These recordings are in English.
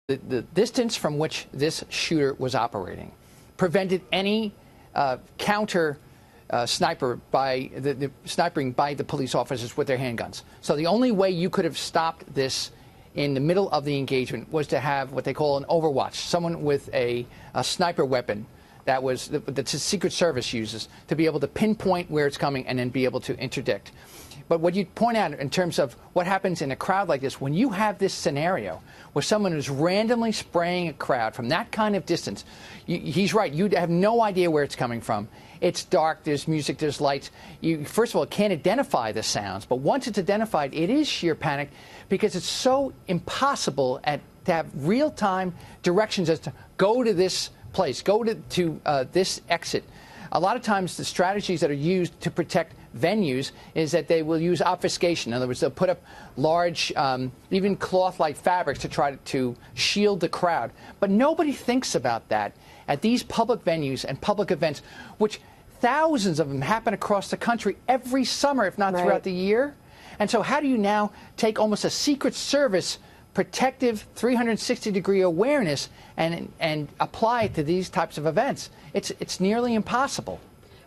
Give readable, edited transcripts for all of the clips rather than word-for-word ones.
The distance from which this shooter was operating prevented any counter sniping by the police officers with their handguns. So the only way you could have stopped this in the middle of the engagement was to have what they call an overwatch, someone with a sniper weapon that the Secret Service uses to be able to pinpoint where it's coming and then be able to interdict. But what you point out in terms of what happens in a crowd like this, when you have this scenario where someone is randomly spraying a crowd from that kind of distance, he's right, you have no idea where it's coming from. It's dark, there's music, there's lights. You, first of all, can't identify the sounds, but once it's identified, it is sheer panic because it's so impossible to have real-time directions as to go to this place, go to this exit. A lot of times the strategies that are used to protect venues is that they will use obfuscation. In other words, they'll put up large, even cloth-like fabrics to try to shield the crowd. But nobody thinks about that at these public venues and public events, which thousands of them happen across the country every summer, if not throughout the year. And so how do you now take almost a Secret Service protective 360-degree awareness and apply it to these types of events? It's nearly impossible.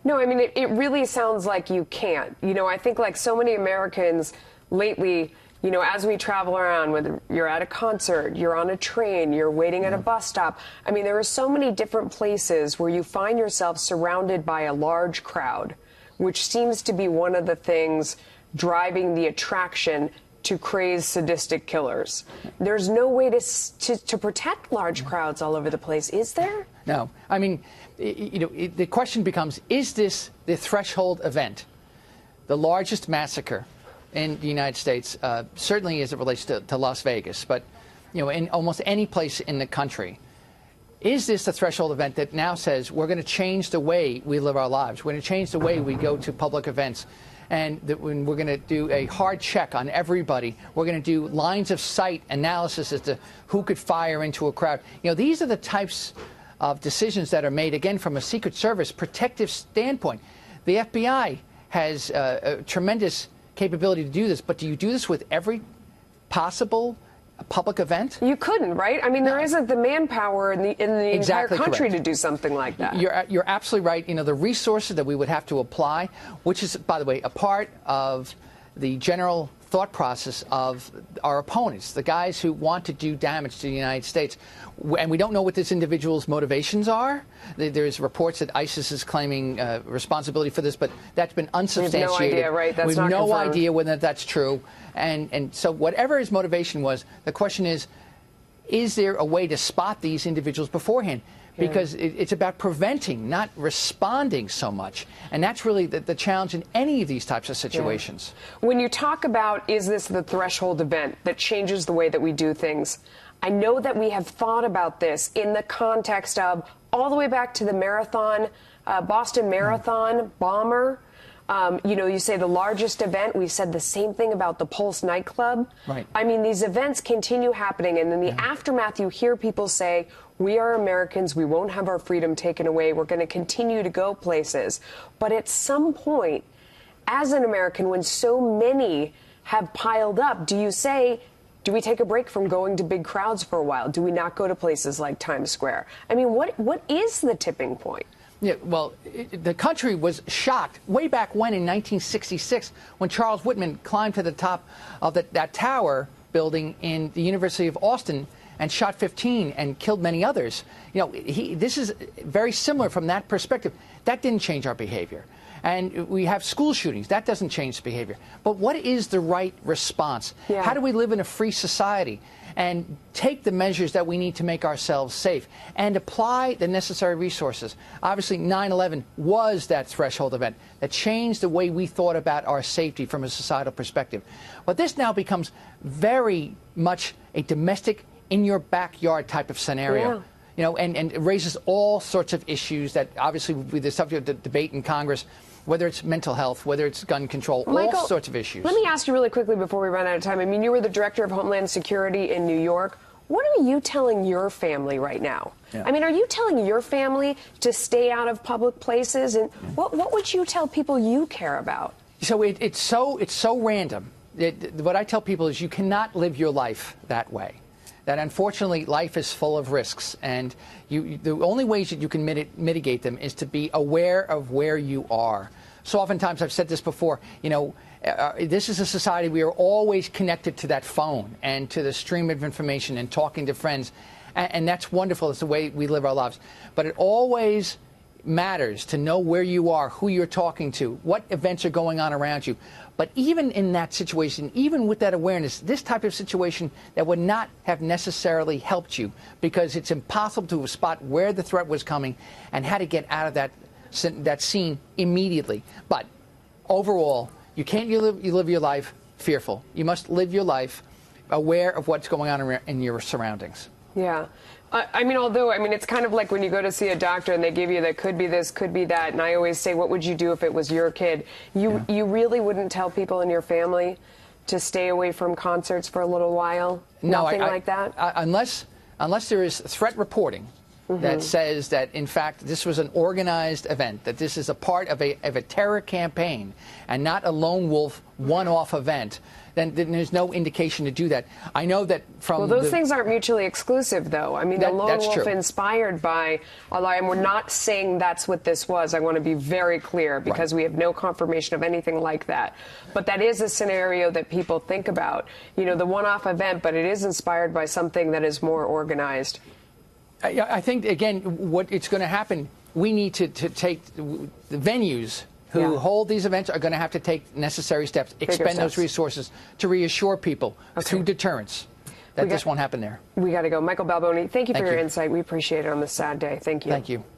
No, I mean, it really sounds like you can't. You know, I think like so many Americans lately, you know, as we travel around, whether you're at a concert, you're on a train, you're waiting at a bus stop. I mean, there are so many different places where you find yourself surrounded by a large crowd, which seems to be one of the things driving the attraction to crazed, sadistic killers. There's no way to protect large crowds all over the place, is there? No. I mean, you know, the question becomes, is this the threshold event, the largest massacre in the United States, certainly as it relates to Las Vegas, but, you know, in almost any place in the country? Is this the threshold event that now says we're going to change the way we live our lives? We're going to change the way we go to public events. And when we're going to do a hard check on everybody, we're going to do lines of sight analysis as to who could fire into a crowd. You know, these are the types of decisions that are made, again, from a Secret Service protective standpoint. The FBI has a tremendous capability to do this, but do you do this with every possible public event? You couldn't, right? I mean, there isn't the manpower in the entire country to do something like that. You're absolutely right. You know, the resources that we would have to apply, which is, by the way, a part of the general thought process of our opponents, the guys who want to do damage to the United States. And we don't know what this individual's motivations are. There's reports that ISIS is claiming responsibility for this, but that's been unsubstantiated. We have no idea, right? That's not confirmed. We have no idea whether that's true. And so whatever his motivation was, the question is there a way to spot these individuals beforehand? Because it's about preventing, not responding so much. And that's really the challenge in any of these types of situations. When you talk about, is this the threshold event that changes the way that we do things, I know that we have thought about this in the context of all the way back to the marathon, Boston Marathon bomber. You know, you say the largest event. We've said the same thing about the Pulse nightclub. Right. I mean, these events continue happening, and in the aftermath, you hear people say, we are Americans. We won't have our freedom taken away. We're going to continue to go places. But at some point, as an American, when so many have piled up, do you say, do we take a break from going to big crowds for a while? Do we not go to places like Times Square? I mean, what is the tipping point? Yeah, well, the country was shocked way back when in 1966 when Charles Whitman climbed to the top of that tower building in the University of Austin and shot 15 and killed many others. You know, this is very similar from that perspective. That didn't change our behavior. And we have school shootings. That doesn't change the behavior. But what is the right response? Yeah. How do we live in a free society and take the measures that we need to make ourselves safe and apply the necessary resources? Obviously, 9/11 was that threshold event that changed the way we thought about our safety from a societal perspective. But this now becomes very much a domestic, in-your-backyard type of scenario. Yeah. You know, and it raises all sorts of issues that obviously will be the subject of the debate in Congress, whether it's mental health, whether it's gun control, Michael, all sorts of issues. Let me ask you really quickly before we run out of time. I mean, you were the director of Homeland Security in New York. What are you telling your family right now? Yeah. I mean, are you telling your family to stay out of public places? And what would you tell people you care about? So it's so random. What I tell people is you cannot live your life that way. that unfortunately life is full of risks, and the only ways that you can mitigate them is to be aware of where you are. So oftentimes, I've said this before, this is a society we are always connected to that phone and to the stream of information and talking to friends, and that's wonderful. It's the way we live our lives. But it always matters to know where you are, who you're talking to, what events are going on around you. But even in that situation, even with that awareness, this type of situation that would not have necessarily helped you, because it's impossible to spot where the threat was coming and how to get out of that scene immediately. But overall, you can't live your life fearful. You must live your life aware of what's going on in your surroundings. Yeah. Although it's kind of like when you go to see a doctor and they give you that could be this, could be that, and I always say, what would you do if it was your kid? You really wouldn't tell people in your family to stay away from concerts for a little while? No, Nothing like that? Unless there is threat reporting that says that, in fact, this was an organized event, that this is a part of a terror campaign and not a lone wolf one-off event, then there's no indication to do that. I know that from those things aren't mutually exclusive, though. The lone wolf inspired by, and we're not saying that's what this was. I want to be very clear, because we have no confirmation of anything like that. But that is a scenario that people think about. The one-off event, but it is inspired by something that is more organized. I think, again, what it's going to happen, we need to take the venues who hold these events are going to have to take necessary steps, expend those resources to reassure people through deterrence that this won't happen there. We got to go. Michael Balboni, thank you for your insight. We appreciate it on this sad day. Thank you. Thank you.